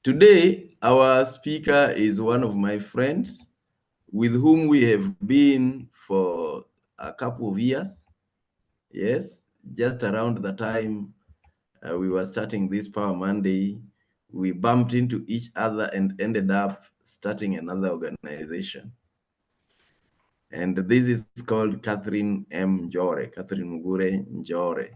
Today, our speaker is one of my friends with whom we have been for a couple of years. Yes, just around the time we were starting this Power Monday, we bumped into each other and ended up starting another organization. And this is called Catherine Catherine Njore.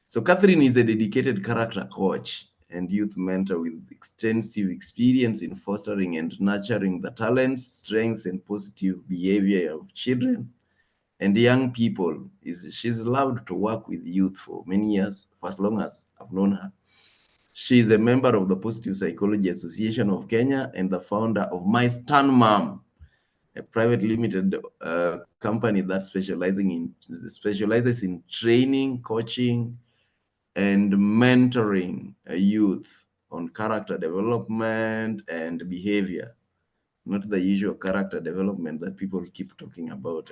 So Catherine is a dedicated character coach and youth mentor with extensive experience in fostering and nurturing the talents, strengths, and positive behavior of children and young people. She's allowed to work with youth for many years, for as long as I've known her. She is a member of the Positive Psychology Association of Kenya and the founder of My Stun Mom, a private limited company that specializes in training, coaching, and mentoring youth on character development and behavior, not the usual character development that people keep talking about.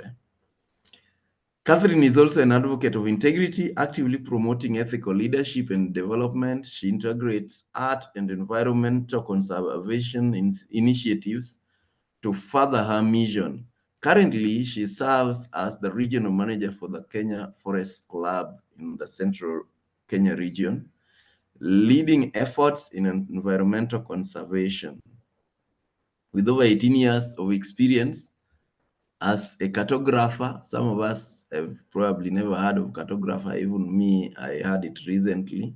Catherine is also an advocate of integrity, actively promoting ethical leadership and development. She integrates art and environmental conservation initiatives to further her mission. Currently, she serves as the regional manager for the Kenya Forest Club in the central Kenya region, leading efforts in environmental conservation. With over 18 years of experience as a cartographer, some of us have probably never heard of cartographer, even me, I heard it recently.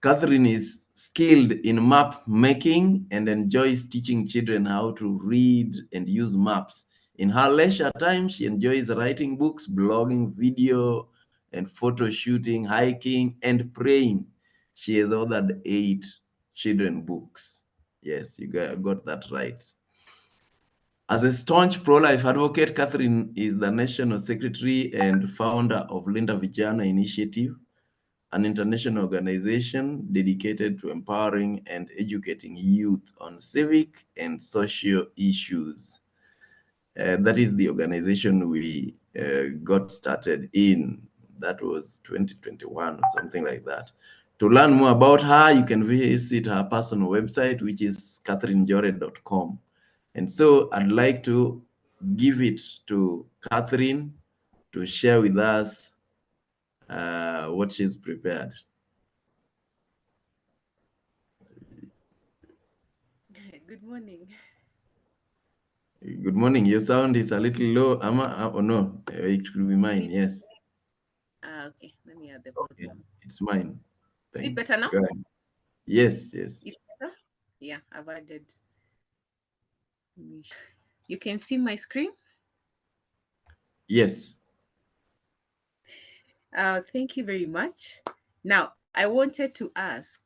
Catherine is skilled in map making and enjoys teaching children how to read and use maps. In her leisure time, she enjoys writing books, blogging, video and photo shooting, hiking, and praying. She has authored 8 children books. Yes, you got that right. As a staunch pro-life advocate, Catherine is the National Secretary and founder of Linda Vijana Initiative, an international organization dedicated to empowering and educating youth on civic and social issues. That is the organization we got started in. That was 2021, something like that. To learn more about her, you can visit her personal website, which is catherinenjore.com. And so I'd like to give it to Catherine to share with us what she's prepared. Good morning. Good morning. Your sound is a little low, Ama, or no? It could be mine, yes. Okay, let me add the Okay, volume. it's mine. Is it Thank better now? you. Go ahead. Yes, yes. It's better? Yeah, I've added. You can see my screen? Yes. Thank you very much. Now, I wanted to ask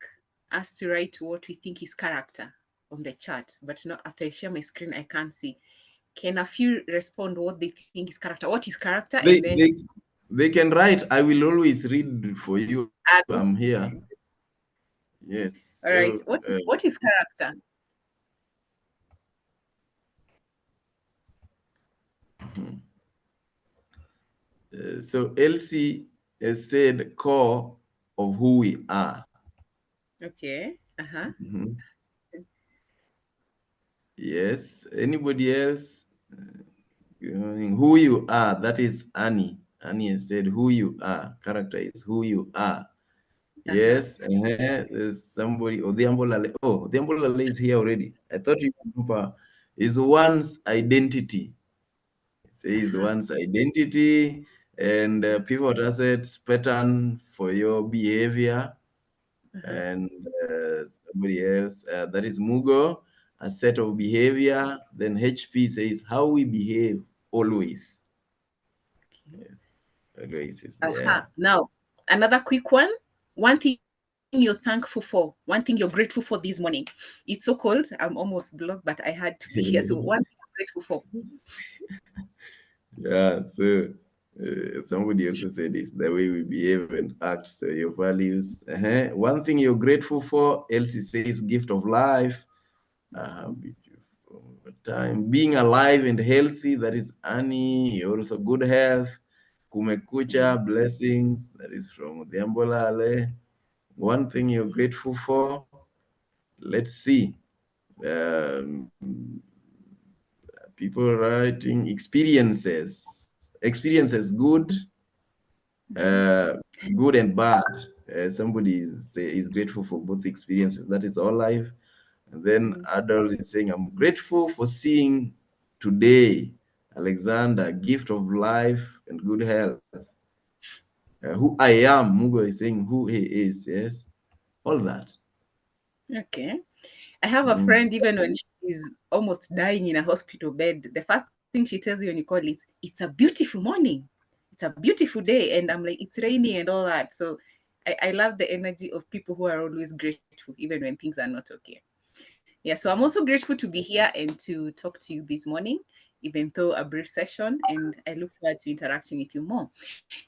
us to write what we think is character on the chat, but not after I share my screen, I can't see. Can a few respond what they think is character? What is character? And They then, they they can write. I will always read for you. I'm here. Yes. all So right, what is character? so Elsie has said core of who we are. Okay. Uh-huh. Mhm. Yes. Anybody else? Who you are. That is Annie. Annie has said who you are. Character is who you are. Uh-huh. Yes. There's somebody. Odhiambolale. Oh, Odhiambolale is here already. I thought you remember. Is one's identity. It says Uh-huh. one's identity and pivot assets pattern for your behavior. Uh-huh. And somebody else, that is Mugo, a set of behavior. Then HP says how we behave always. Okay. Yes, always is Aha. there. Now, another quick one. One thing you're thankful for, one thing you're grateful for this morning. It's so cold. I'm almost blocked, but I had to be here. So, one thing I'm grateful for. Yeah, so somebody also said it's the way we behave and act. So your values. One thing you're grateful for, Elsie says gift of life. Beautiful time. Being alive and healthy, that is Annie. Also good health. Kumekucha, blessings, that is from Odhiambola Ale. One thing you're grateful for, let's see. Um, People writing experiences good, Mhm. uh, good and bad. Somebody is grateful for both experiences. That is all life. And then Mm. adult is saying, I'm grateful for seeing today, Alexander, gift of life and good health. Who I am, Mugo is saying who he is. Yes, all that. Okay. I have a Mm. friend, even when she's almost dying in a hospital bed, the first thing she tells you when you call it, it's a beautiful morning. It's a beautiful day. And I'm like, it's rainy and all that. So I love the energy of people who are always grateful, even when things are not okay. Yeah, so I'm also grateful to be here and to talk to you this morning, even though a brief session, and I look forward to interacting with you more.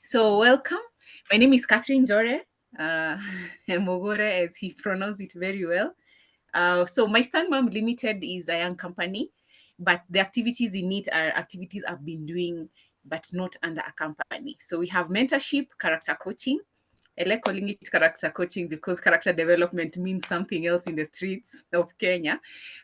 So, welcome. My name is Catherine Njore, uh, Mogore, as he pronounced it very well. So my Stand Mom Limited is a young company, but the activities in it are activities I've been doing, but not under a company. So we have mentorship, character coaching. I like calling it character coaching because character development means something else in the streets of Kenya.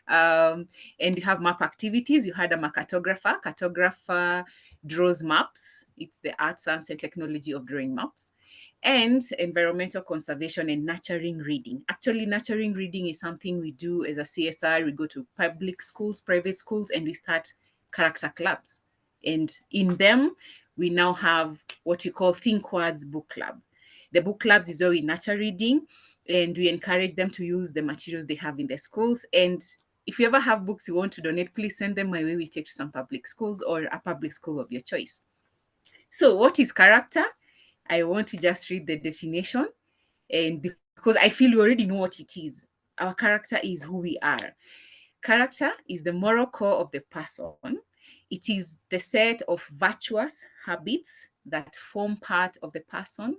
And you have map activities. You had a cartographer. Cartographer draws maps. It's the art, science, and technology of drawing maps. And environmental conservation and nurturing reading. Actually, nurturing reading is something we do as a CSR. We go to public schools, private schools, and we start character clubs. And in them, we now have what we call Think Words Book Club. The book clubs is where we nurture reading and we encourage them to use the materials they have in their schools. And if you ever have books you want to donate, please send them my way. We take to some public schools or a public school of your choice. So, what is character? I want to just read the definition, and because I feel you already know what it is. Our character is who we are. Character is the moral core of the person. It is the set of virtuous habits that form part of the person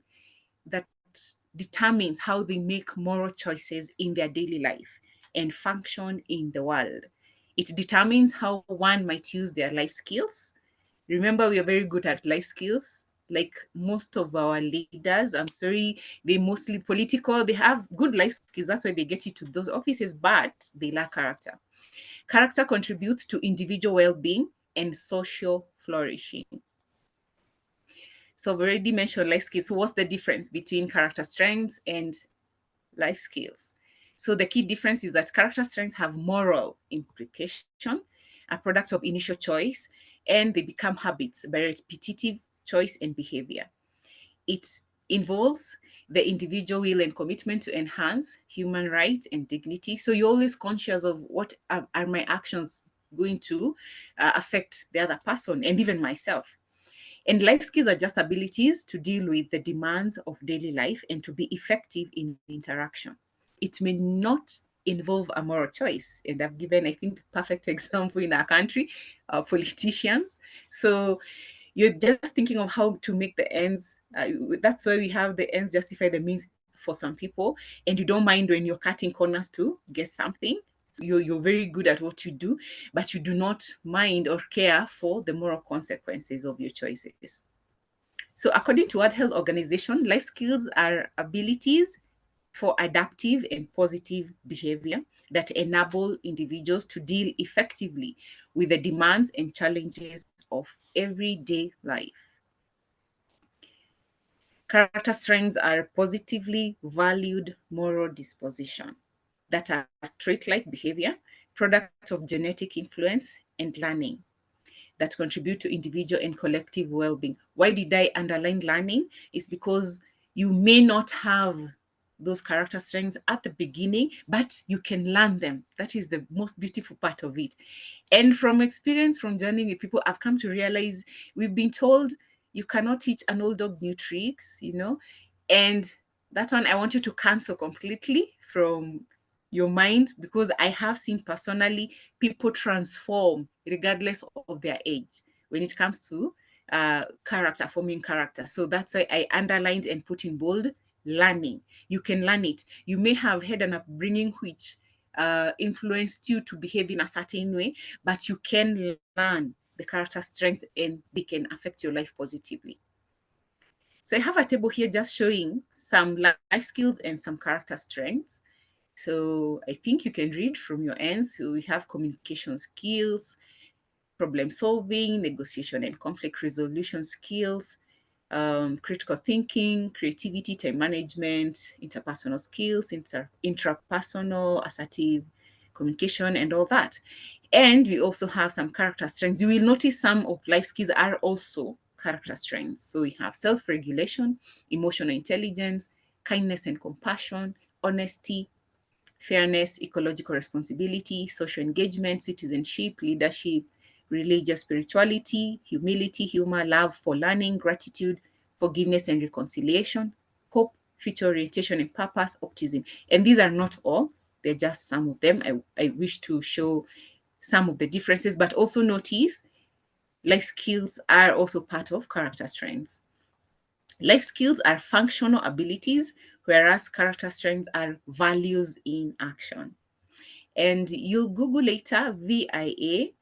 that determines how they make moral choices in their daily life and function in the world. It determines how one might use their life skills. Remember, we are very good at life skills. Like most of our leaders, I'm sorry, they mostly political, they have good life skills. That's why they get into those offices, but they lack character. Character contributes to individual well being and social flourishing. So I've already mentioned life skills. So what's the difference between character strengths and life skills? So the key difference is that character strengths have moral implication, a product of initial choice, and they become habits by repetitive choice and behavior. It involves the individual will and commitment to enhance human rights and dignity. So you're always conscious of what are my actions going to affect the other person and even myself. And life skills are just abilities to deal with the demands of daily life and to be effective in the interaction. It may not involve a moral choice. And I've given, I think, the perfect example in our country, our politicians. So you're just thinking of how to make the ends. That's why we have the ends justify the means for some people. And you don't mind when you're cutting corners to get something. So you're very good at what you do, but you do not mind or care for the moral consequences of your choices. So, according to World Health Organization, life skills are abilities for adaptive and positive behavior that enable individuals to deal effectively with the demands and challenges of everyday life. Character strengths are positively valued moral disposition that are trait like behavior, product of genetic influence, and learning that contribute to individual and collective well-being. Why did I underline learning? It's because you may not have those character strengths at the beginning, but you can learn them. That is the most beautiful part of it. And from experience, from journeying with people, I've come to realize we've been told you cannot teach an old dog new tricks, and that one I want you to cancel completely from your mind because I have seen personally people transform regardless of their age when it comes to character, forming character. So that's why I underlined and put in bold learning. You can learn it. You may have had an upbringing which influenced you to behave in a certain way, but you can learn the character strength and they can affect your life positively. So I have a table here just showing some life skills and some character strengths. So I think you can read from your ends. So we have communication skills, problem solving, negotiation and conflict resolution skills, critical thinking, creativity, time management, interpersonal skills, intrapersonal, assertive communication, and all that. And we also have some character strengths. You will notice some of life skills are also character strengths. So we have self-regulation, emotional intelligence, kindness and compassion, honesty, fairness, ecological responsibility, social engagement, citizenship, leadership, religious spirituality, humility, humor, love for learning, gratitude, forgiveness and reconciliation, hope, future orientation and purpose, optimism. And these are not all, they're just some of them. I wish to show some of the differences, but also notice life skills are also part of character strengths. Life skills are functional abilities, whereas character strengths are values in action. And you'll Google later VIA.com,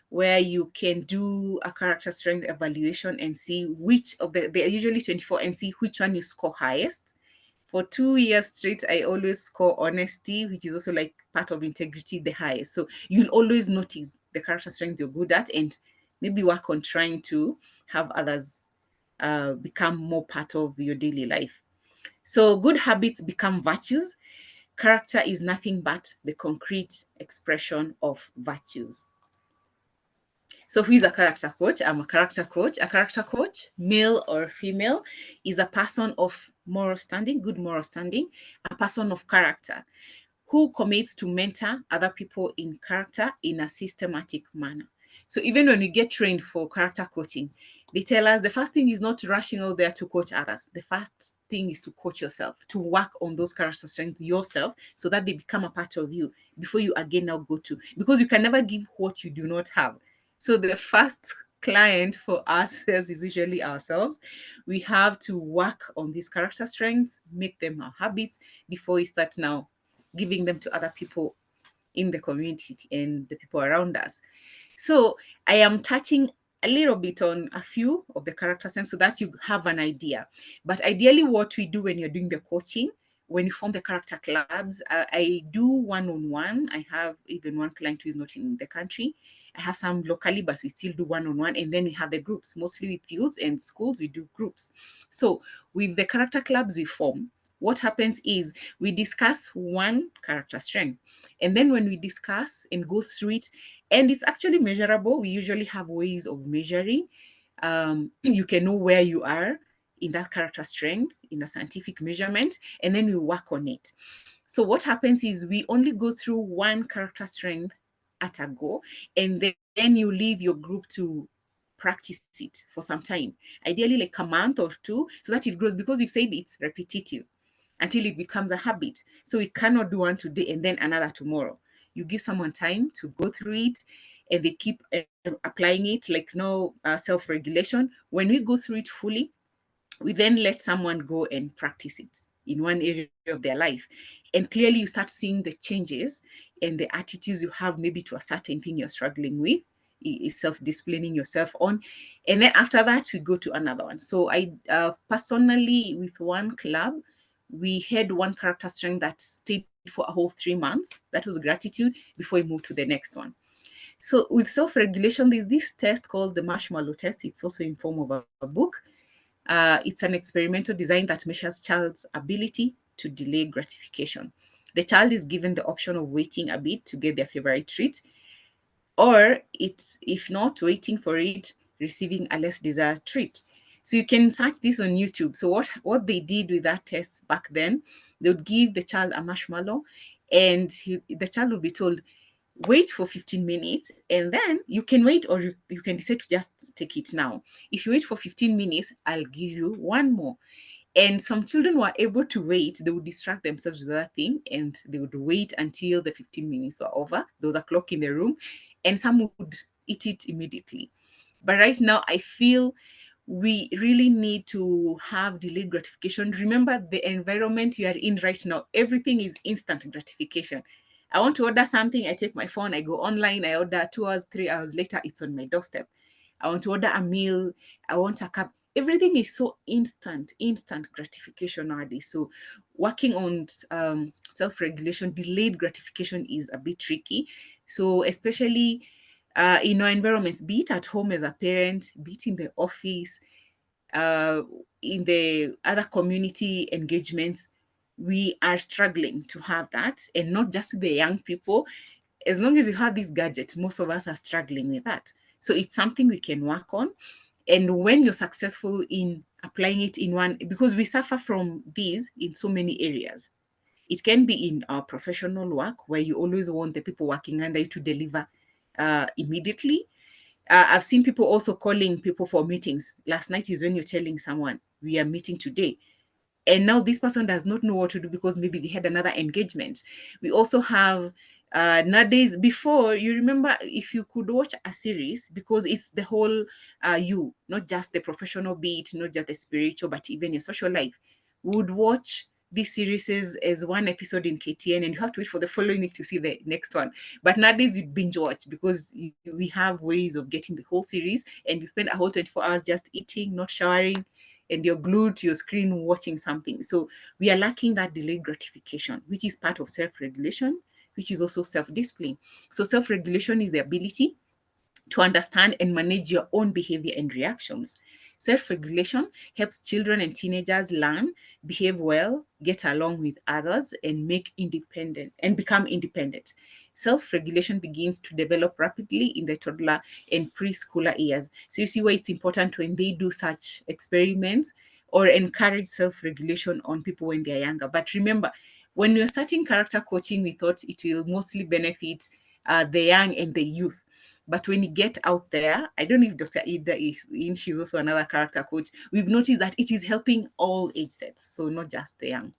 where you can do a character strength evaluation and see which of there are usually 24, and see which one you score highest. For 2 years straight, I always score honesty, which is also like part of integrity, the highest. So you'll always notice the character strength you're good at and maybe work on trying to have others become more part of your daily life. So good habits become virtues. Character is nothing but the concrete expression of virtues. So who is a character coach? I'm a character coach. A character coach, male or female, is a person of moral standing, good moral standing, a person of character who commits to mentor other people in character in a systematic manner. So even when we get trained for character coaching, they tell us the first thing is not rushing out there to coach others. The first thing is to coach yourself, to work on those character strengths yourself so that they become a part of you before you again now go to, because you can never give what you do not have. So the first client for us is usually ourselves. We have to work on these character strengths, make them our habits before we start now giving them to other people in the community and the people around us. So I am touching a little bit on a few of the character strengths so that you have an idea. But ideally, what we do when you're doing the coaching, when you form the character clubs, I do one-on-one. I have even one client who is not in the country. I have some locally, but we still do one-on-one. And then we have the groups, mostly with youths and schools, we do groups. So with the character clubs we form, what happens is we discuss one character strength. And then when we discuss and go through it, and it's actually measurable, we usually have ways of measuring. You can know where you are in that character strength in a scientific measurement, and then we work on it. So what happens is we only go through one character strength at a go, and then you leave your group to practice it for some time, ideally like a month or two, so that it grows, because you've said it's repetitive until it becomes a habit. So we cannot do one today and then another tomorrow. You give someone time to go through it, and they keep applying it, like no self-regulation. When we go through it fully, we then let someone go and practice it in one area of their life. And clearly you start seeing the changes and the attitudes you have maybe to a certain thing you're struggling with, is self-disciplining yourself on. And then after that, we go to another one. So I personally, with one club, we had one character strength that stayed for a whole 3 months. That was gratitude, before we moved to the next one. So with self-regulation, there's this test called the marshmallow test. It's also in form of a book. It's an experimental design that measures child's ability to delay gratification. The child is given the option of waiting a bit to get their favorite treat, or it's, if not waiting for it, receiving a less desired treat. So you can search this on YouTube. So what they did with that test back then, they would give the child a marshmallow, and the child would be told, wait for 15 minutes, and then you can wait, or you can decide to just take it now. If you wait for 15 minutes, I'll give you one more. And some children were able to wait. They would distract themselves with that thing, and they would wait until the 15 minutes were over. There was a clock in the room, and some would eat it immediately. But right now, I feel we really need to have delayed gratification. Remember the environment you are in right now. Everything is instant gratification. I want to order something, I take my phone, I go online, I order 2 hours, 3 hours later, it's on my doorstep. I want to order a meal, I want a cup. Everything is so instant gratification nowadays. So working on self-regulation, delayed gratification is a bit tricky. So especially in our environments, be it at home as a parent, be it in the office, uh, in the other community engagements, we are struggling to have that. And not just with the young people. As long as you have this gadget, most of us are struggling with that. So it's something we can work on. And when you're successful in applying it in one, because we suffer from these in so many areas. It can be in our professional work, where you always want the people working under you to deliver immediately. I've seen people also calling people for meetings. Last night is when you're telling someone, we are meeting today. And now this person does not know what to do because maybe they had another engagement. We also have nowadays, before, you remember, if you could watch a series, because it's the whole you, not just the professional beat, not just the spiritual, but even your social life, would watch these series as one episode in KTN, and you have to wait for the following week to see the next one. But nowadays you binge watch, because we have ways of getting the whole series, and you spend a whole 24 hours just eating, not showering, and you're glued to your screen watching something. So we are lacking that delayed gratification, which is part of self-regulation, which is also self-discipline. So self-regulation is the ability to understand and manage your own behavior and reactions. Self regulation helps children and teenagers learn, behave well, get along with others, and make independent and become independent. Self regulation begins to develop rapidly in the toddler and preschooler years. So you see why it's important when they do such experiments or encourage self regulation on people when they're younger. But remember, when we're starting character coaching, we thought it will mostly benefit the young and the youth. But when you get out there, I don't know if Dr. Ida is in, she's also another character coach. We've noticed that it is helping all age sets, so not just the young.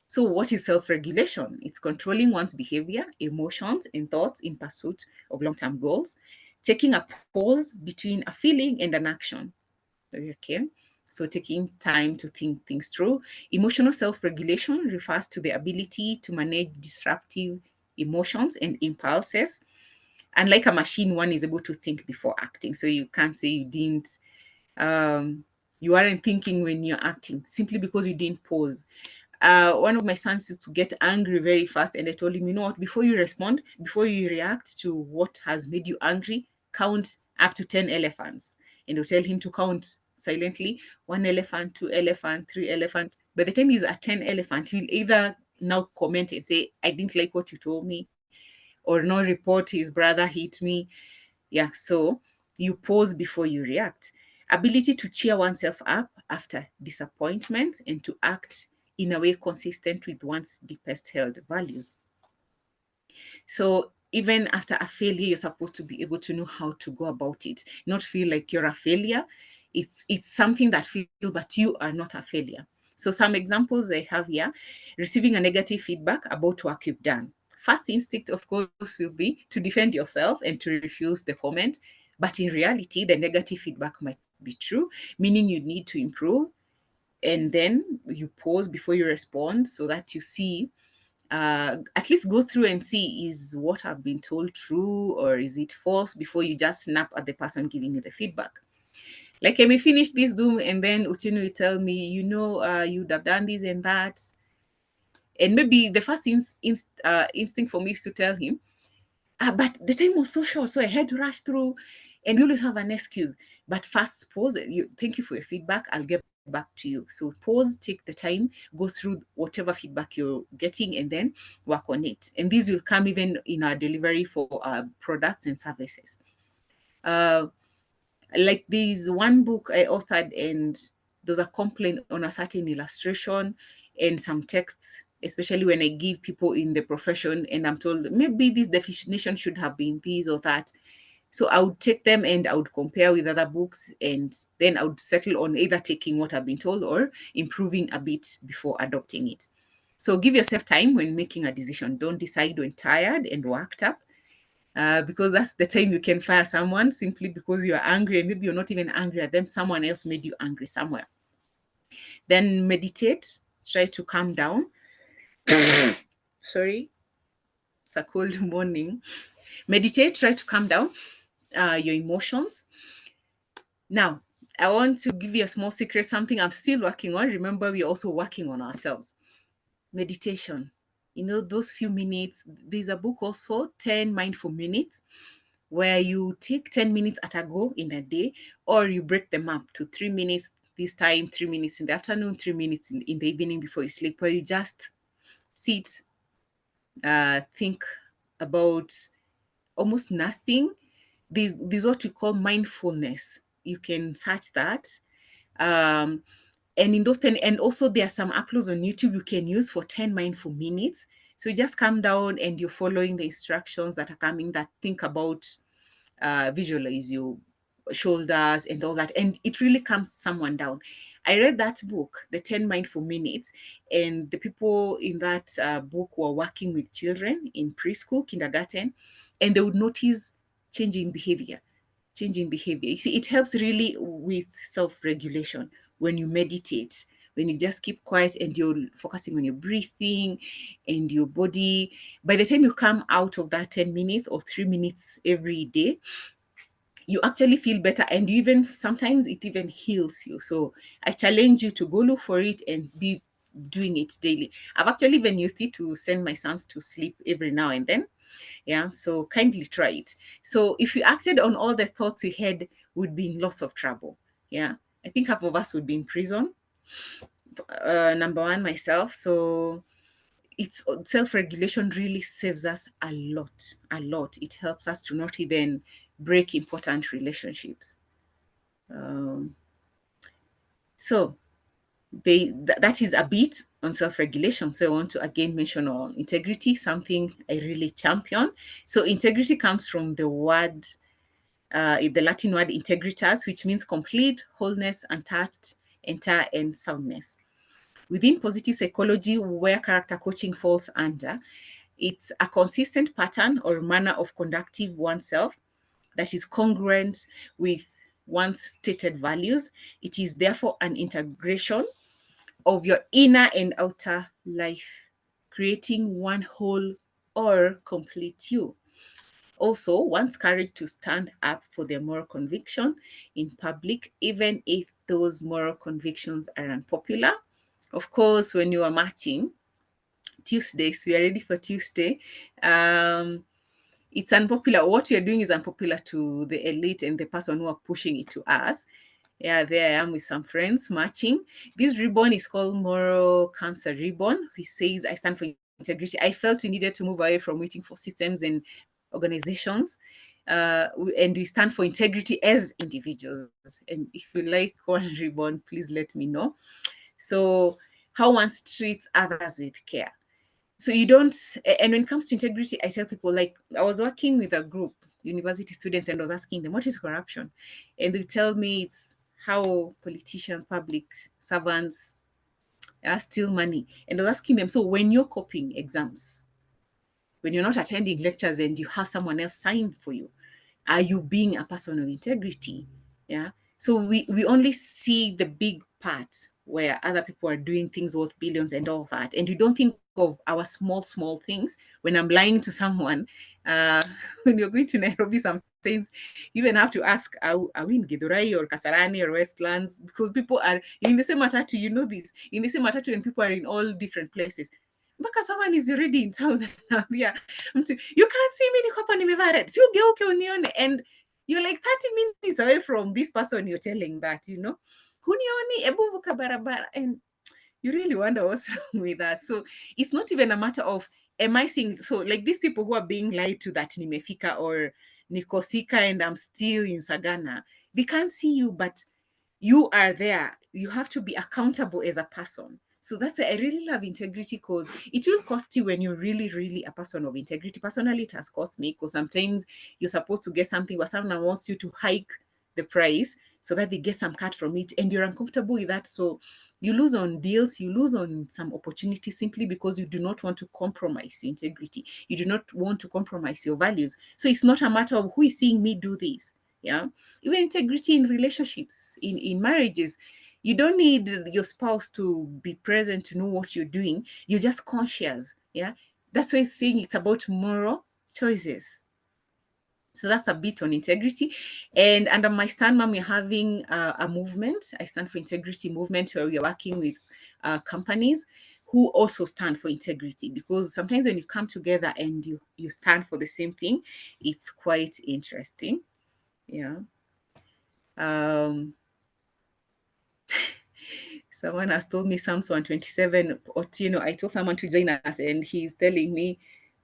So, what is self regulation? It's controlling one's behavior, emotions, and thoughts in pursuit of long term goals, taking a pause between a feeling and an action. Okay. So, taking time to think things through. Emotional self regulation refers to the ability to manage disruptive emotions and impulses. And like a machine, one is able to think before acting. So you can't say um, you aren't thinking when you're acting simply because you didn't pause. One of my sons used to get angry very fast, and I told him, you know what, before you respond, before you react to what has made you angry, count up to 10 elephants. And I'll tell him to count silently: one elephant, two elephant, three elephant. By the time he's at 10 elephant, he'll either now comment and say, I didn't like what you told me, or no, report his brother hit me. Yeah, so you pause before you react. Ability to cheer oneself up after disappointment and to act in a way consistent with one's deepest held values. So even after a failure, you're supposed to be able to know how to go about it, not feel like you're a failure. It's something that feels, but you are not a failure. So some examples I have here: receiving a negative feedback about work you've done. First instinct, of course, will be to defend yourself and to refuse the comment. But in reality, the negative feedback might be true, meaning you need to improve. And then you pause before you respond so that you see, at least go through and see, is what I've been told true or is it false, before you just snap at the person giving you the feedback. Like, I may finish this Zoom and then Utinu will tell me, you'd have done this and that. And maybe the first instinct for me is to tell him, but the time was so short, so I had to rush through. And we always have an excuse. But first, pause. Thank you for your feedback. I'll get back to you. So pause, take the time, go through whatever feedback you're getting, and then work on it. And these will come even in our delivery for our products and services. Uh, like there's one book I authored, and there's a complaint on a certain illustration and some texts, especially when I give people in the profession and I'm told maybe this definition should have been this or that. So I would take them and I would compare with other books, and then I would settle on either taking what I've been told or improving a bit before adopting it. So give yourself time when making a decision. Don't decide when tired and worked up, because that's the time you can fire someone simply because you're angry, and maybe you're not even angry at them. Someone else made you angry somewhere. Then meditate, try to calm down. Sorry, it's a cold morning. Meditate, try to calm down your emotions. Now, I want to give you a small secret, something I'm still working on. Remember, we're also working on ourselves. meditation. Those few minutes. There's a book also, 10 Mindful Minutes, where you take 10 minutes at a go in a day, or you break them up to 3 minutes this time, 3 minutes in the afternoon, 3 minutes in the evening before you sleep, where you just sit, think about almost nothing. There's what we call mindfulness. You can search that. And in those 10, and also there are some uploads on YouTube you can use for 10 mindful minutes. So you just come down and you're following the instructions that are coming, that think about, visualize your shoulders and all that. And it really calms someone down. I read that book, The 10 Mindful Minutes, and the people in that book were working with children in preschool, kindergarten, and they would notice changing behavior. You see, it helps really with self-regulation when you meditate, when you just keep quiet and you're focusing on your breathing and your body. By the time you come out of that 10 minutes or 3 minutes every day, you actually feel better, and you even sometimes it even heals you. So I challenge you to go look for it and be doing it daily. I've actually even used it to send my sons to sleep every now and then. Yeah, so kindly try it. So if you acted on all the thoughts you had, would be in lots of trouble. Yeah, I think half of us would be in prison. Number one, myself. So it's self-regulation really saves us a lot. It helps us to not even break important relationships. So that is a bit on self-regulation. So I want to again mention on integrity, something I really champion. So integrity comes from the word, the Latin word integritas, which means complete, wholeness, untouched, entire, and soundness. Within positive psychology, where character coaching falls under, it's a consistent pattern or manner of conducting oneself that is congruent with one's stated values. It is therefore an integration of your inner and outer life, creating one whole or complete you. Also, one's courage to stand up for their moral conviction in public, even if those moral convictions are unpopular. Of course, when you are marching, Tuesdays, we are ready for Tuesday. It's unpopular. What you're doing is unpopular to the elite and the person who are pushing it to us. Yeah, there I am with some friends marching. This ribbon is called Moral Cancer Ribbon, which says I stand for integrity. I felt we needed to move away from waiting for systems and organizations. And we stand for integrity as individuals. And if you like one ribbon, please let me know. So, how one treats others with care. So you don't, and when it comes to integrity, I tell people, like, I was working with a group, university students, and I was asking them, what is corruption? And they tell me it's how politicians, public servants steal money. And I was asking them, so when you're copying exams, when you're not attending lectures and you have someone else sign for you, are you being a person of integrity? Yeah. So we only see the big part where other people are doing things worth billions and all that. And you don't think of our small things. When I'm lying to someone, when you're going to Nairobi, sometimes you even have to ask, are we in Githurai or Kasarani or Westlands? Because people are in the same matatu, this, in the same matatu, and people are in all different places. Mpaka someone is already in town naambia mtu, you can't see me, niko hapa nimevaa red, si ugeuke unione. And you're like 30 minutes away from this person you're telling that, hunioni, ebu vuka barabara. And you really wonder what's wrong with us. So it's not even a matter of, am I seeing, so like these people who are being lied to that nimefika or nikothika and I'm still in Sagana, they can't see you, but you are there. You have to be accountable as a person. So that's why I really love integrity, because it will cost you when you're really a person of integrity. Personally, it has cost me, because sometimes you're supposed to get something, but someone wants you to hike the price so that they get some cut from it, and you're uncomfortable with that. So you lose on deals, you lose on some opportunities, simply because you do not want to compromise your integrity. You do not want to compromise your values. So it's not a matter of who is seeing me do this. Yeah. Even integrity in relationships, in marriages, you don't need your spouse to be present to know what you're doing. You're just conscious. Yeah. That's why it's saying it's about moral choices. So that's a bit on integrity. And under my Stand Mom, we're having a movement. I stand for integrity movement, where we are working with companies who also stand for integrity, because sometimes when you come together and you stand for the same thing, it's quite interesting. Yeah. Someone has told me Psalms 127, or I told someone to join us, and he's telling me,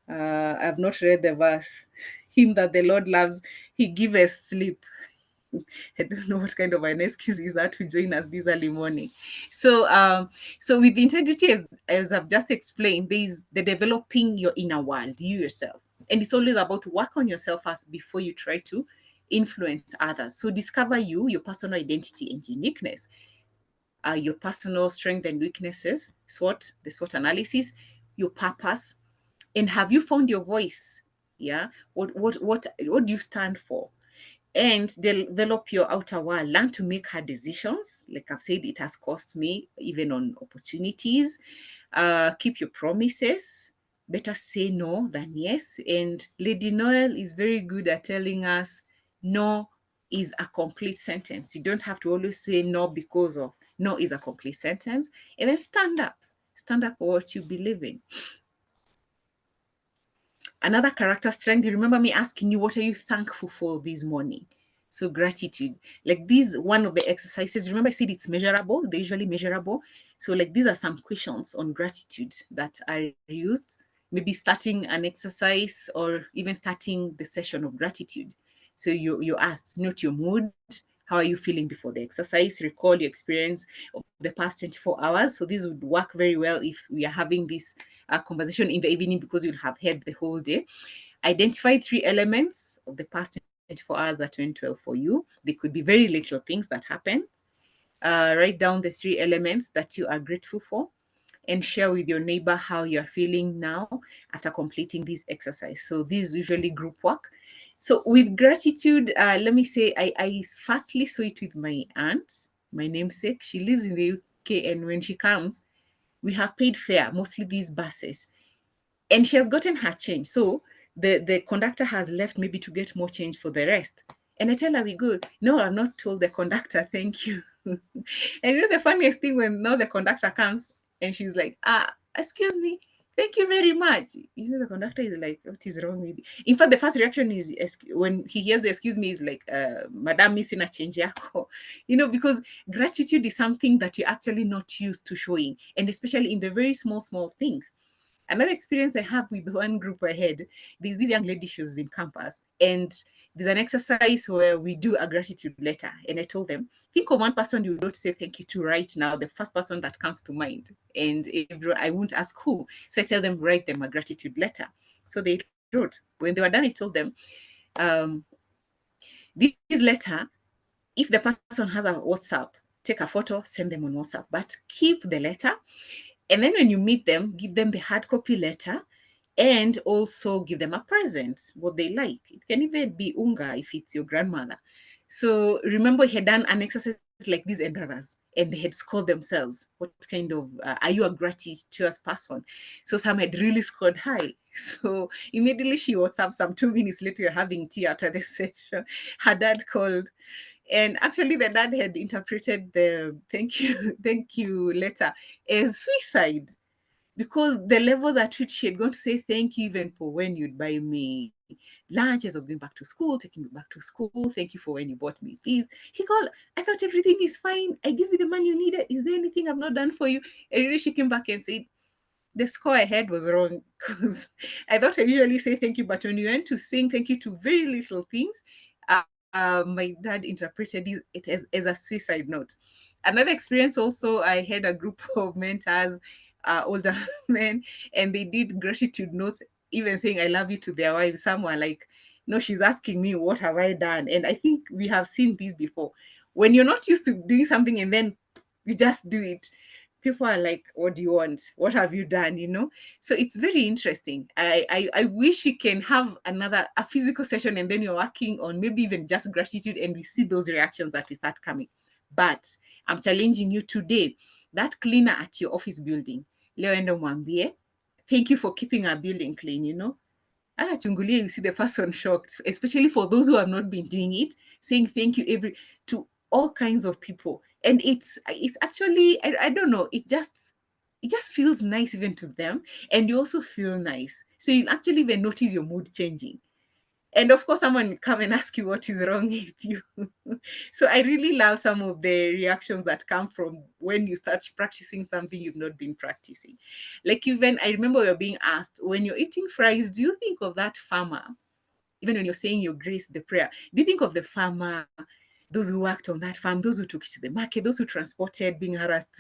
I've not read the verse. Him that the Lord loves, he giveth sleep. I don't know what kind of an excuse is that to join us this early morning. So with integrity, as I've just explained, there's the developing your inner world, you yourself. And it's always about work on yourself first before you try to influence others. So discover you, your personal identity and uniqueness, your personal strengths and weaknesses, the SWOT analysis, your purpose, and have you found your voice? Yeah, what do you stand for? And develop your outer world. Learn to make hard decisions. Like I've said, it has cost me even on opportunities. Keep your promises. Better say no than yes. And Lady Noel is very good at telling us no is a complete sentence. You don't have to always say no because of. No is a complete sentence. And then stand up. Stand up for what you believe in. Another character strength, you remember me asking you, what are you thankful for this morning? So gratitude. Like these, one of the exercises, remember I said it's measurable, they're usually measurable. So like these are some questions on gratitude that are used, maybe starting an exercise or even starting the session of gratitude. So you asked, note your mood, how are you feeling before the exercise? Recall your experience of the past 24 hours. So this would work very well if we are having this conversation in the evening, because you'll have had the whole day. Identify 3 elements of the past 24 hours that went well for you. They could be very little things that happen. Write down the 3 elements that you are grateful for, and share with your neighbor how you're feeling now after completing this exercise. So this is usually group work. So with gratitude, let me say, I firstly saw it with my aunt, my namesake. She lives in the UK, and when she comes, we have paid fare, mostly these buses, and she has gotten her change. So the conductor has left maybe to get more change for the rest. And I tell her, we go, no, I'm not told the conductor, thank you. And the funniest thing, when now the conductor comes and she's like, excuse me, thank you very much. The conductor is like, what is wrong with you? In fact, the first reaction is, when he hears the excuse me, is like, Madam, missing a change yako. Because gratitude is something that you're actually not used to showing, and especially in the very small things. Another experience I have with one group I had, there's this young lady, she was in campus, and there's an exercise where we do a gratitude letter. And I told them, think of one person you would say thank you to right now, the first person that comes to mind. And I won't ask who. So I tell them, write them a gratitude letter. So they wrote. When they were done, I told them, this letter, if the person has a WhatsApp, take a photo, send them on WhatsApp, but keep the letter. And then when you meet them, give them the hard copy letter, and also give them a present, what they like. It can even be unga if it's your grandmother. So remember, he had done an exercise like this and others, and they had scored themselves. What kind of, are you a gratuitous person? So some had really scored high. So immediately she WhatsApp, some 2 minutes later, you're having tea after the session. Her dad called. And actually, the dad had interpreted the thank you letter as suicide, because the levels at which she had gone to say thank you even for when you'd buy me lunch as I was going back to school, taking me back to school, thank you for when you bought me this. He called, I thought everything is fine. I give you the money you needed. Is there anything I've not done for you? And really she came back and said, the score I had was wrong, because I thought I usually say thank you, but when you went to saying thank you to very little things, my dad interpreted it as a suicide note. Another experience also, I had a group of mentors, older men, and they did gratitude notes, even saying I love you to their wives. Someone like, no, she's asking me, what have I done? And I think we have seen this before. When you're not used to doing something and then you just do it, people are like, what do you want? What have you done? So it's very interesting. I wish you can have a physical session, and then you're working on maybe even just gratitude, and we see those reactions that we start coming. But I'm challenging you today, that cleaner at your office building, leo endo mwambie, thank you for keeping our building clean. Anachungulia, you see the person shocked, especially for those who have not been doing it, saying thank you to all kinds of people. And it's actually, I don't know, it just it just feels nice even to them, and you also feel nice. So you actually even notice your mood changing. And of course, someone will come and ask you what is wrong with you. So I really love some of the reactions that come from when you start practicing something you've not been practicing. Like, even I remember you're being asked, when you're eating fries, do you think of that farmer? Even when you're saying your grace, the prayer, do you think of the farmer, those who worked on that farm, those who took it to the market, those who transported, being harassed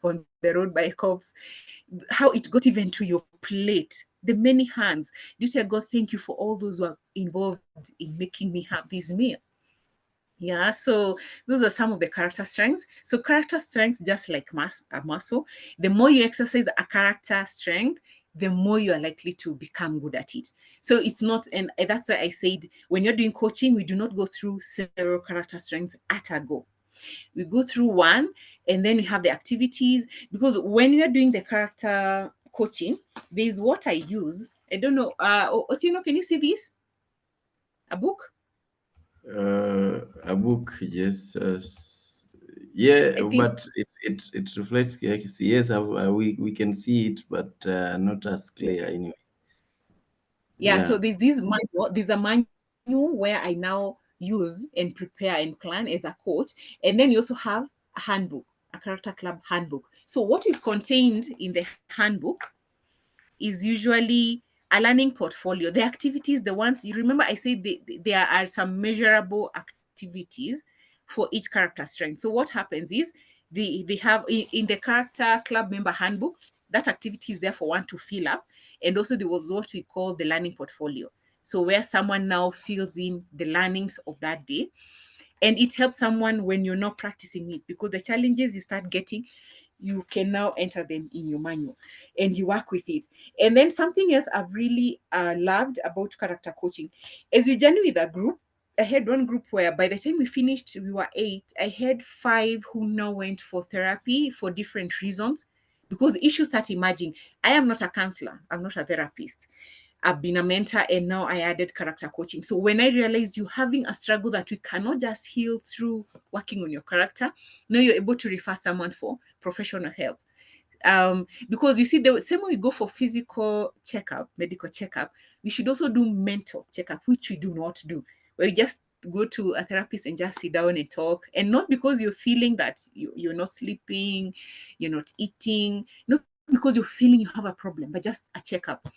on the road by cops, how it got even to your plate, the many hands? Do you tell God, thank you for all those who are involved in making me have this meal? Yeah, so those are some of the character strengths. So character strengths, just like a muscle, the more you exercise a character strength, the more you are likely to become good at it. So it's not, and that's why I said when you're doing coaching, we do not go through several character strengths at a go. We go through one, and then we have the activities. Because when you're doing the character coaching, there's what I use. I don't know. Otino, can you see this? A book? A book, yes. Yeah, I think, but it reflects. Yes, we can see it, but not as clear anyway. yeah, so Yeah. there's this manual, there's a manual where I now use and prepare and plan as a coach. And then you also have a handbook, a character club handbook. So what is contained in the handbook is usually a learning portfolio. The activities, the ones you remember, I said there are some measurable activities for each character strength. So what happens is they have in the character club member handbook, that activity is there for one to fill up. And also there was what we call the learning portfolio. So where someone now fills in the learnings of that day. And it helps someone when you're not practicing it, because the challenges you start getting, you can now enter them in your manual and you work with it. And then something else I've really loved about character coaching, as you journey with a group, I had one group where by the time we finished, we were 8. I had 5 who now went for therapy for different reasons, because issues start emerging. I am not a counselor, I'm not a therapist. I've been a mentor, and now I added character coaching. So when I realized you're having a struggle that we cannot just heal through working on your character, now you're able to refer someone for professional help. Because you see, the same way we go for physical checkup, medical checkup, we should also do mental checkup, which we do not do, where you just go to a therapist and just sit down and talk. And not because you're feeling that you're not sleeping, you're not eating, not because you're feeling you have a problem, but just a checkup.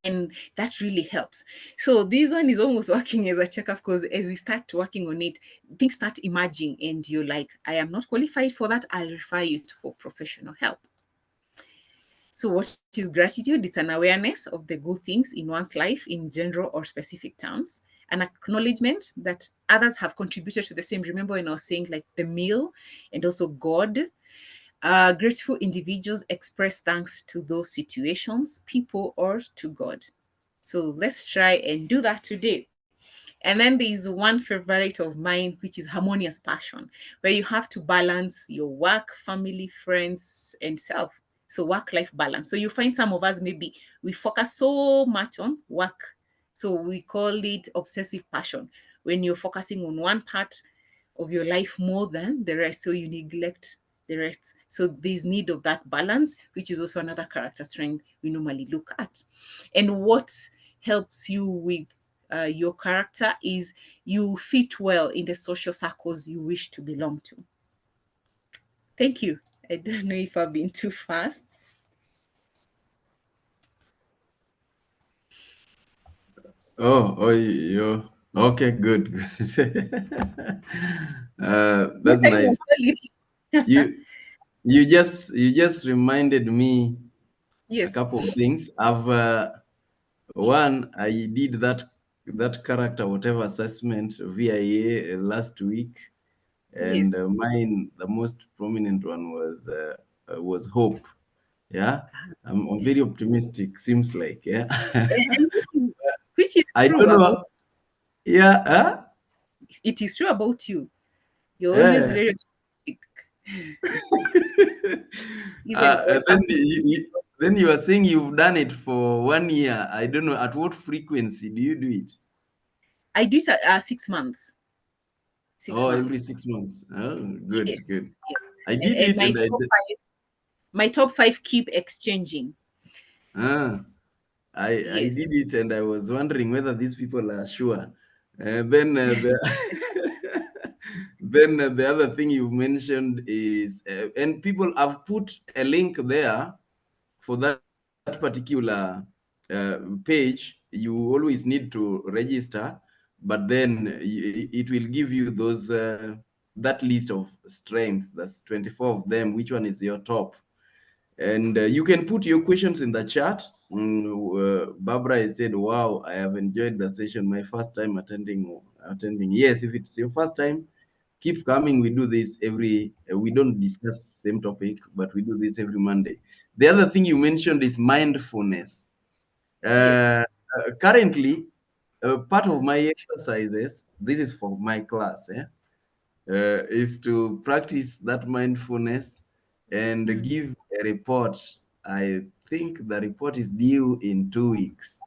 And that really helps. So this one is almost working as a checkup, because as we start working on it, things start emerging and you're like, I am not qualified for that, I'll refer you for professional help. So what is gratitude? It's an awareness of the good things in one's life in general or specific terms, an acknowledgement that others have contributed to the same. Remember when I was saying like the meal, and also God. Grateful individuals express thanks to those situations, people, or to God. So let's try and do that today. And then there is one favorite of mine, which is harmonious passion, where you have to balance your work, family, friends, and self. So work-life balance. So you find some of us, maybe we focus so much on work. So we call it obsessive passion, when you're focusing on one part of your life more than the rest. So you neglect the rest. So there's need of that balance, which is also another character strength we normally look at. And what helps you with your character is you fit well in the social circles you wish to belong to. Thank you. I don't know if I've been too fast. You okay, good, good. Yes, That's I was nice. listening. You just reminded me a Yes, couple of things. I did that character whatever assessment VIA last week, and yes. mine, the most prominent one was hope. Yeah, I'm very optimistic. Seems like, yeah. And which is I true don't about, know. Yeah, huh? it is true about you. You're always Yeah. very optimistic, even And about something. then you are saying you've done it for 1 year. I don't know at what frequency do you do it? I do it at 6 months. Six Oh, every months. 6 months. Oh, good, Yes. good. Yes. I And, did and it, my and I top did. my top 5 keep exchanging. Ah, I did Yes. it, and I was wondering whether these people are sure. Then the then the other thing you mentioned is, and people have put a link there for that particular page. You always need to register, but then it will give you those that list of strengths. That's 24 of them. Which one is your top? And you can put your questions in the chat. Barbara has said, "Wow, I have enjoyed the session. My first time attending. Yes, if it's your first time, keep coming. We do this every. We don't discuss same topic, but we do this every Monday. The other thing you mentioned is mindfulness. Yes. Currently, part of Mm, my exercises. This is for my class. Is to practice that mindfulness and mm, give a report. I think the report is due in 2 weeks,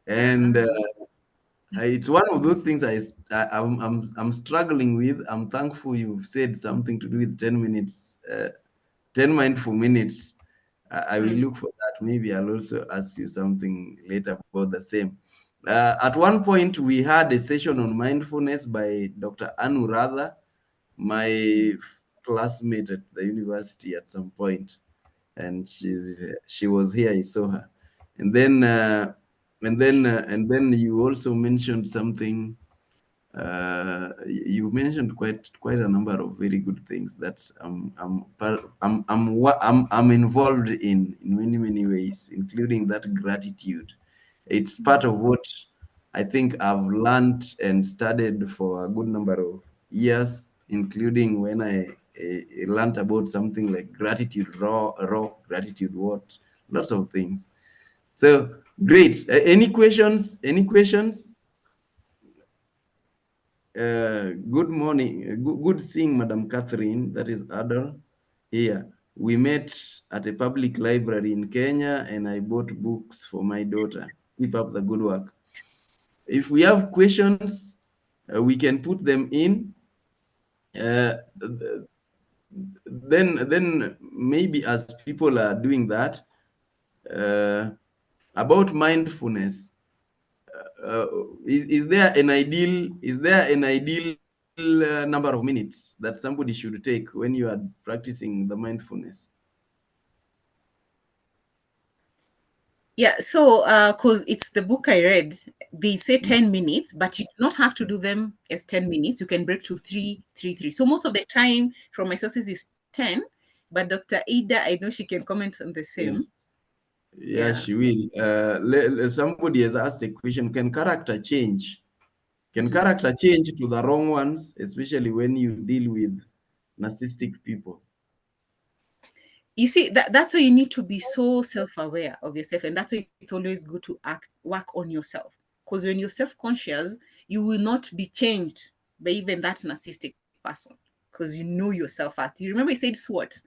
and uh-huh. it's one of those things I'm struggling with. I'm thankful you've said something to do with 10 minutes, 10 mindful minutes. I will Mm, look for that. Maybe I'll also ask you something later about the same. At one point, we had a session on mindfulness by Dr. Anuradha, my mm, classmate at the university at some point, and she was here. I saw her, and then you also mentioned something. You mentioned quite a number of very good things that I'm involved in many ways, including that gratitude. It's part mm. of what I think I've learned and studied for a good number of years, including when I learned about something like gratitude raw gratitude, what lots of things. So great. Any questions? Any questions? Good morning. Good seeing Madam Catherine, that is Adol, here. We met at a public library in Kenya, and I bought books for my daughter. Keep up the good work. If we have questions, we can put them in. Uh, then maybe as people are doing that, uh, about mindfulness, uh, is there an ideal number of minutes that somebody should take when you are practicing the mindfulness? Yeah, so because it's the book I read, they say 10 minutes, but you do not have to do them as 10 minutes. You can break to 3, 3, 3. So most of the time from my sources is 10, but Dr. Ada, I know she can comment on the Yes. same. Yeah, Yeah. she will. Somebody has asked a question: Can character change? Can Mhm. character change to the wrong ones, especially when you deal with narcissistic people? You see, that's why you need to be so self-aware of yourself, and that's why it's always good to work on yourself. Because when you're self-conscious, you will not be changed by even that narcissistic person, because you know yourself first. You remember I said SWOT.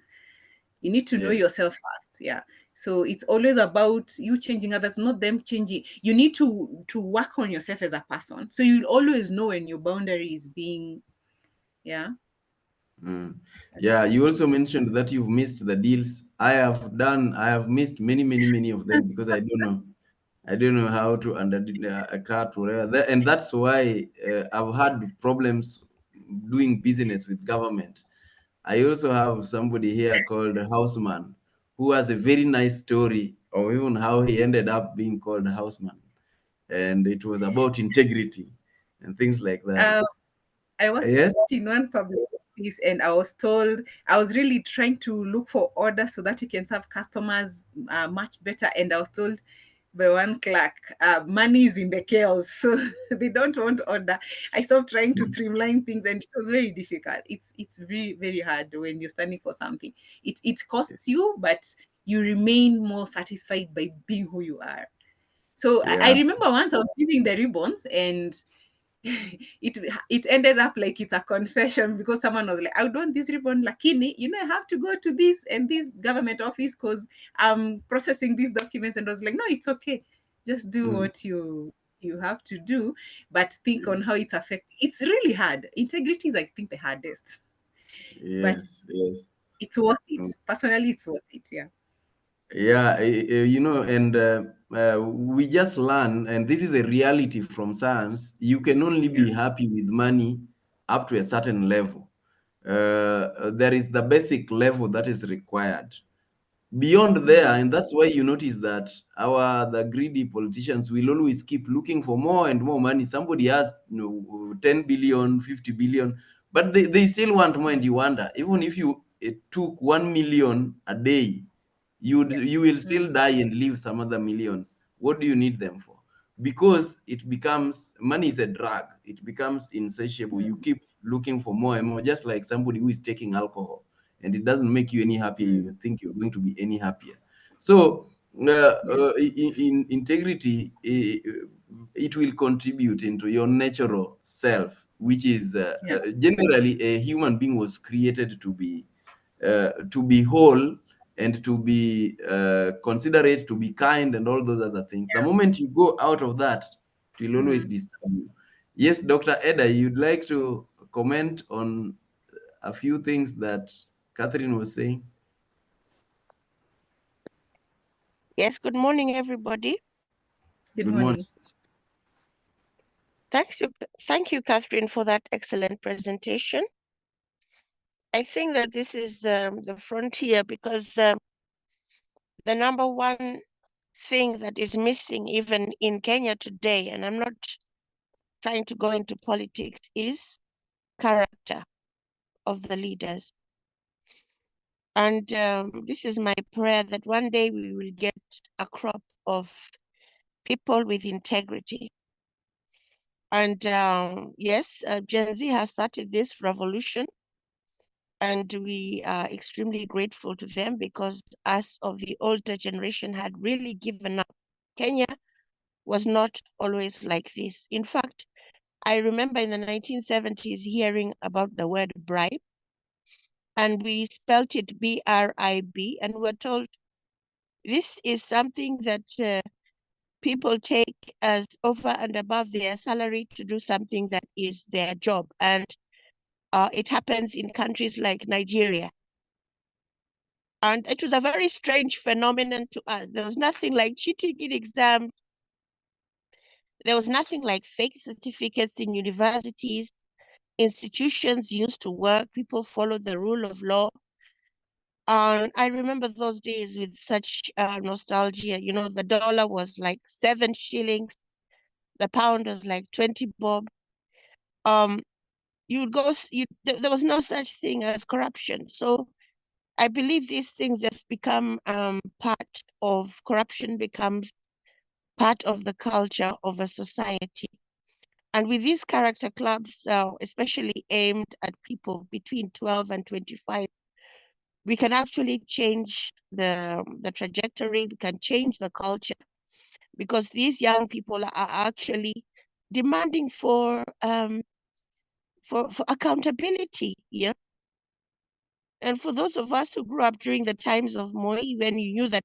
You need to know Yes. yourself first. Yeah. So it's always about you changing others, not them changing. You need to work on yourself as a person. So you'll always know when your boundary is being, yeah. Mm. Yeah, you also mentioned that you've missed the deals. I have missed many of them because I don't know how to under a cart whatever. And that's why I've had problems doing business with government. I also have somebody here called Houseman who has a very nice story of even how he ended up being called Houseman. And it was about integrity and things like that. Um, I worked Yes? in one public office and I was told I was really trying to look for orders so that we can serve customers much better. And I was told by one clerk, money is in the chaos, so they don't want order. I stopped trying to streamline things, and it was very difficult. It's very hard when you're standing for something. It costs you, but you remain more satisfied by being who you are. So I Yeah. remember once I was giving the ribbons and it it ended up like it's a confession because someone was like, I don't want this ribbon, lakini, I have to go to this and this government office because I'm processing these documents. And I was like, no, it's okay. Just do Mm. what you have to do, but think on how it's affecting. It's really hard. Integrity is, I think, the hardest. But Yes. Yes. It's worth it. Personally, it's worth it. Yeah. Yeah, and we just learn, and this is a reality from science. You can only Yeah. be happy with money up to a certain level. There is the basic level that is required. Beyond there, Mm. and that's why you notice that the greedy politicians will always keep looking for more and more money. Somebody has 10 billion, 50 billion, but they still want more. And you wonder, even if you took 1 million a day, Yeah. you will still Mm. die and leave some other millions. What do you need them for? Because it becomes, money is a drug. It becomes insatiable. You Mm. keep looking for more and more, just like somebody who is taking alcohol and it doesn't make you any happier. Mm. You think you're going to be any happier. So Yeah. in integrity, it will contribute into your natural self, which is Yeah. generally a human being was created to be whole and to be considerate, to be kind, and all those other things. The moment you go out of that, it will always Mm. disturb you. Yes, Dr. Eda, you'd like to comment on a few things that Catherine was saying? Yes, good morning, everybody. Good Good morning. morning. Thank you, Catherine, for that excellent presentation. I think that this is the frontier because the number one thing that is missing even in Kenya today, and I'm not trying to go into politics, is character of the leaders. And this is my prayer that one day we will get a crop of people with integrity. And yes, Gen Z has started this revolution, and we are extremely grateful to them because us of the older generation had really given up. Kenya was not always like this. In fact, I remember in the 1970s hearing about the word bribe, and we spelt it BRIB, and we were told this is something that people take as over and above their salary to do something that is their job. And it happens in countries like Nigeria. And it was a very strange phenomenon to us. There was nothing like cheating in exams. There was nothing like fake certificates in universities. Institutions used to work. People followed the rule of law. And I remember those days with such nostalgia. You know, the dollar was like 7 shillings. The pound was like 20 bob. Um, you'd go, there was no such thing as corruption. So I believe these things just become part of corruption, becomes part of the culture of a society. And with these character clubs, especially aimed at people between 12 and 25, we can actually change the trajectory, we can change the culture, because these young people are actually demanding for accountability. Yeah. And for those of us who grew up during the times of Moi, when you knew that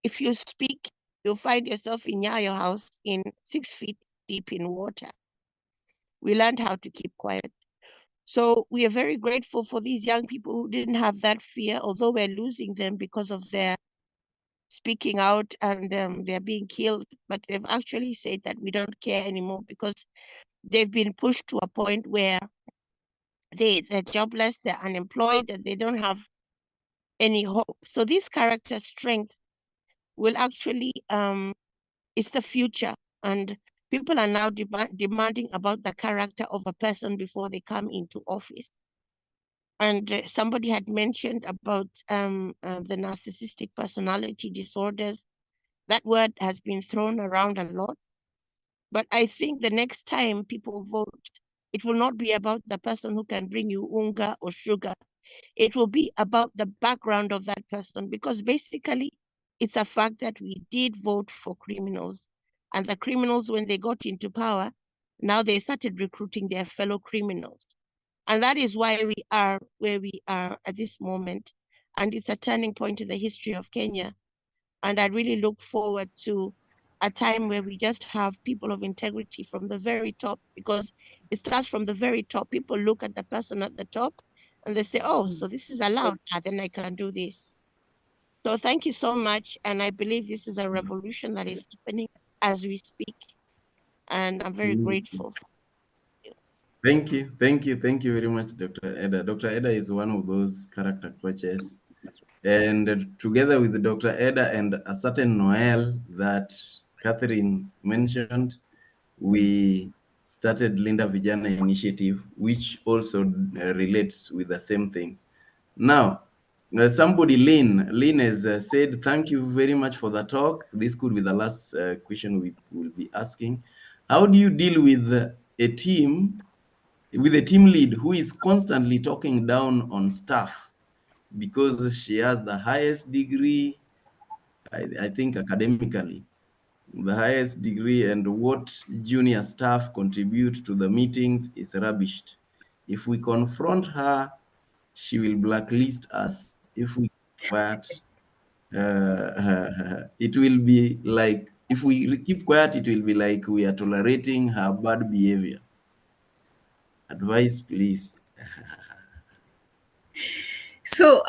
if you speak, you'll find yourself in Nyayo House in 6 feet deep in water. We learned how to keep quiet. So we are very grateful for these young people who didn't have that fear, although we're losing them because of their speaking out and they're being killed. But they've actually said that we don't care anymore because they've been pushed to a point where they're jobless, they're unemployed, and they don't have any hope. So this character strength will actually it's the future, and people are now demanding about the character of a person before they come into office. And somebody had mentioned about the narcissistic personality disorders. That word has been thrown around a lot, but I think the next time people vote, it will not be about the person who can bring you unga or sugar. It will be about the background of that person, because basically it's a fact that we did vote for criminals. And the criminals, when they got into power, now they started recruiting their fellow criminals. And that is why we are where we are at this moment. And it's a turning point in the history of Kenya. And I really look forward to a time where we just have people of integrity from the very top, because it starts from the very top. People look at the person at the top and they say, oh, so this is allowed, then I can do this. So thank you so much. And I believe this is a revolution that is happening as we speak. And I'm very grateful for you. Thank you. Thank you very much, Dr. Eda. Dr. Eda is one of those character coaches. And together with Dr. Eda and a certain Noel that Catherine mentioned, we started Linda Vijana Initiative, which also relates with the same things. Now, somebody, Lynn has said, thank you very much for the talk. This could be the last question we will be asking. How do you deal with a team, with a team lead who is constantly talking down on staff because she has the highest degree, I think academically, the highest degree, and what junior staff contribute to the meetings is rubbished. If we confront her, she will blacklist us. If we keep quiet, it will be like, if we keep quiet, it will be like we are tolerating her bad behavior. Advice, please. So,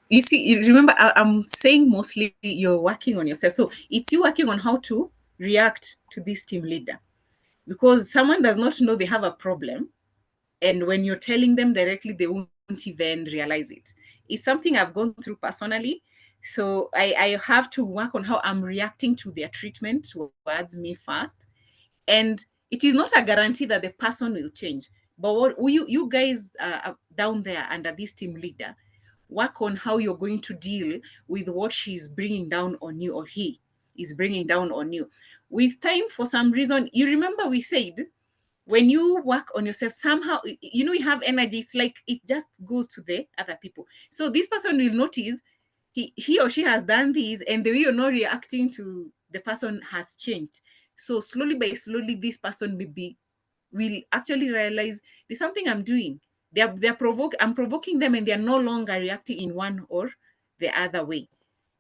you see, you remember, I'm saying mostly you're working on yourself. So it's you working on how to react to this team leader, because someone does not know they have a problem, and when you're telling them directly, they won't even realize it. It's something I've gone through personally. So I have to work on how I'm reacting to their treatment towards me first. And it is not a guarantee that the person will change. But what you guys down there under this team leader, work on how you're going to deal with what she's bringing down on you, or he is bringing down on you. With time, for some reason, you remember we said, when you work on yourself, somehow you have energy. It's like it just goes to the other people. So this person will notice he or she has done this, and the way you're not reacting to the person has changed. So slowly by slowly, this person will actually realize there's something I'm doing. I'm provoking them, and they're no longer reacting in one or the other way.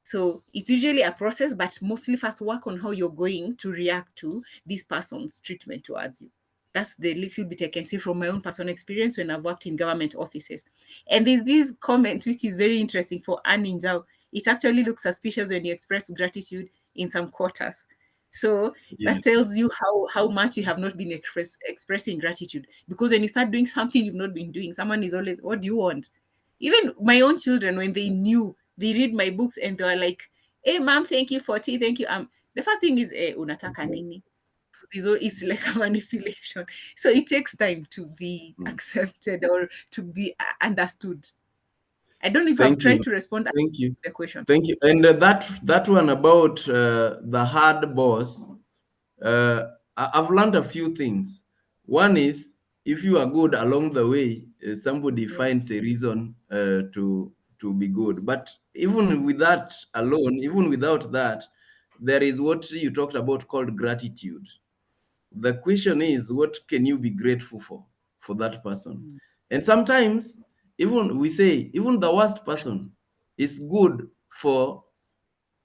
So it's usually a process, but mostly first work on how you're going to react to this person's treatment towards you. That's the little bit I can say from my own personal experience when I've worked in government offices. And there's this comment which is very interesting for Anne Njao. It actually looks suspicious when you express gratitude in some quarters. So Yeah. that tells you how much you have not been expressing gratitude. Because when you start doing something you've not been doing, someone is always, what do you want? Even my own children, when they knew, they read my books and they were like, hey, mom, thank you for tea, thank you. The first thing is, unataka nini? It's like a manipulation. So it takes time to be accepted or to be understood. I don't know if I've Thank you. tried to respond to Thank you. the question. Thank you. And that one about the hard boss, I've learned a few things. One is, if you are good along the way, somebody finds a reason to be good. But even with that alone, even without that, there is what you talked about called gratitude. The question is, what can you be grateful for that person? And sometimes, even we say, even the worst person is good for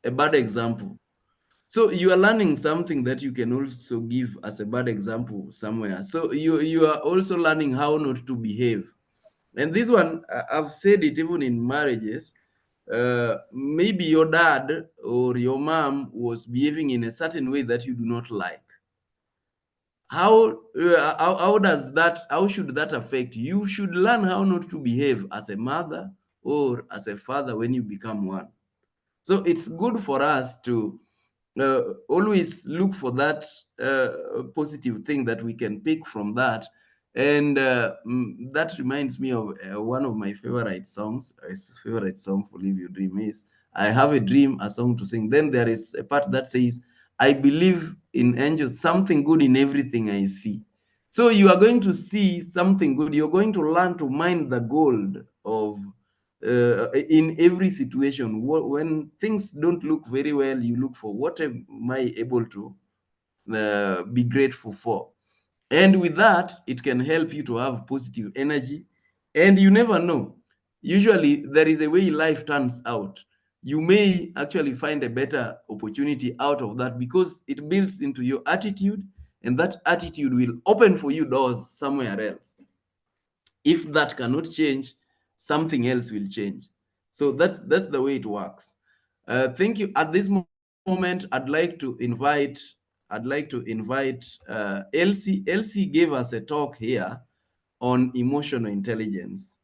a bad example. So you are learning something that you can also give as a bad example somewhere. So you are also learning how not to behave. And this one, I've said it even in marriages. Maybe your dad or your mom was behaving in a certain way that you do not like. How should that affect you? You should learn how not to behave as a mother or as a father when you become one. So it's good for us to always look for that positive thing that we can pick from that. And that reminds me of one of my favorite songs. His favorite song for Live Your Dream is I Have a Dream, a song to sing. Then there is a part that says, I believe in angels, something good in everything I see. So you are going to see something good. You're going to learn to mine the gold of in every situation. When things don't look very well, you look for, what am I able to be grateful for? And with that, it can help you to have positive energy. And you never know. Usually, there is a way life turns out. You may actually find a better opportunity out of that because it builds into your attitude, and that attitude will open for you doors somewhere else. If that cannot change, something else will change. So that's the way it works. Thank you. At this moment, I'd like to invite Elsie. Elsie gave us a talk here on emotional intelligence,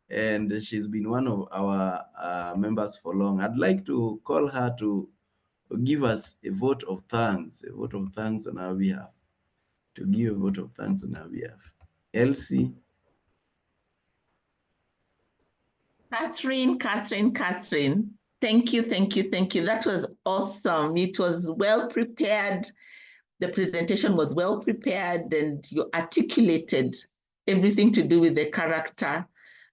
and she's been one of our members for long. I'd like to call her to give us a vote of thanks, on our behalf, to give a vote of thanks on our behalf. Elsie. Catherine. Thank you. That was awesome. It was well prepared. The presentation was well prepared, and you articulated everything to do with the character,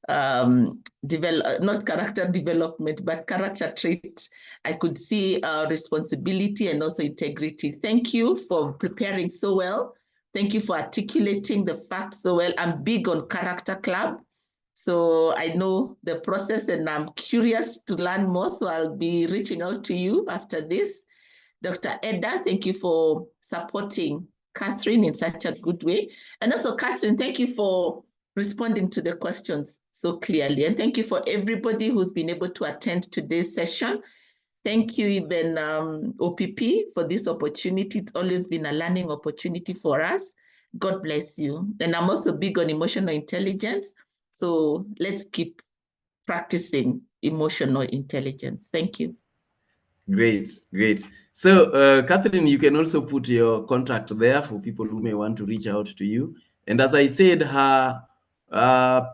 not character development, but character trait. I could see responsibility and also integrity. Thank you for preparing so well. Thank you for articulating the facts so well. I'm big on Character Club. So I know the process and I'm curious to learn more. So I'll be reaching out to you after this. Dr. Edda, thank you for supporting Catherine in such a good way. And also, Catherine, thank you for responding to the questions so clearly. And thank you for everybody who's been able to attend today's session. Thank you, even OPP, for this opportunity. It's always been a learning opportunity for us. God bless you. And I'm also big on emotional intelligence. So let's keep practicing emotional intelligence. Thank you. Great. So, Catherine, you can also put your contact there for people who may want to reach out to you. And as I said, her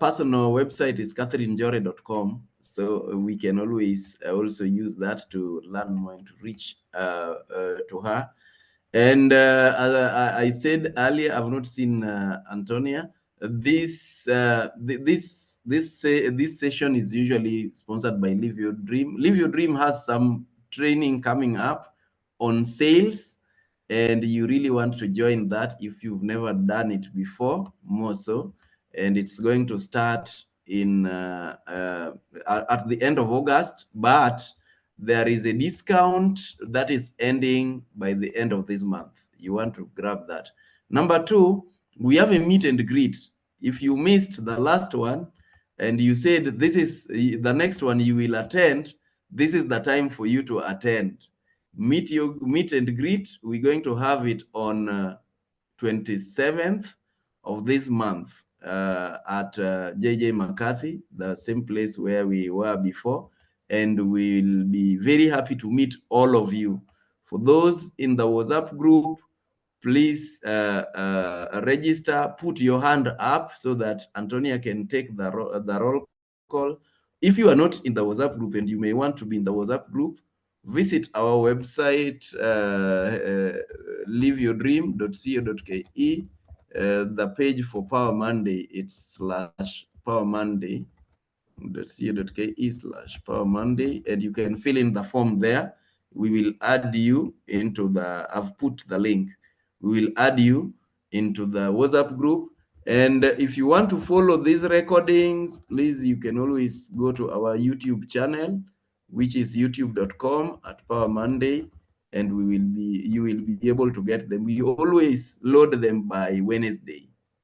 personal website is catherinenjore.com. So we can always also use that to learn more and to reach to her. And as I said earlier, I've not seen Antonia. This session is usually sponsored by Live Your Dream. Live Your Dream has some training coming up on sales, and you really want to join that if you've never done it before, more so. And it's going to start in at the end of August, but there is a discount that is ending by the end of this month. You want to grab that. Number two, we have a meet and greet. If you missed the last one and you said this is the next one you will attend, this is the time for you to attend. Meet and greet. We're going to have it on 27th of this month at JJ McCarthy, the same place where we were before. And we'll be very happy to meet all of you. For those in the WhatsApp group, please register, put your hand up so that Antonia can take the roll call. If you are not in the WhatsApp group and you may want to be in the WhatsApp group, visit our website, liveyourdream.co.ke. The page for Power Monday, it's /powermonday.co.ke/Power Monday, and you can fill in the form there. We will add you into I've put the link. We will add you into the WhatsApp group. And if you want to follow these recordings, please, you can always go to our YouTube channel, which is youtube.com/Power Monday, and you will be able to get them. We always load them by Wednesday.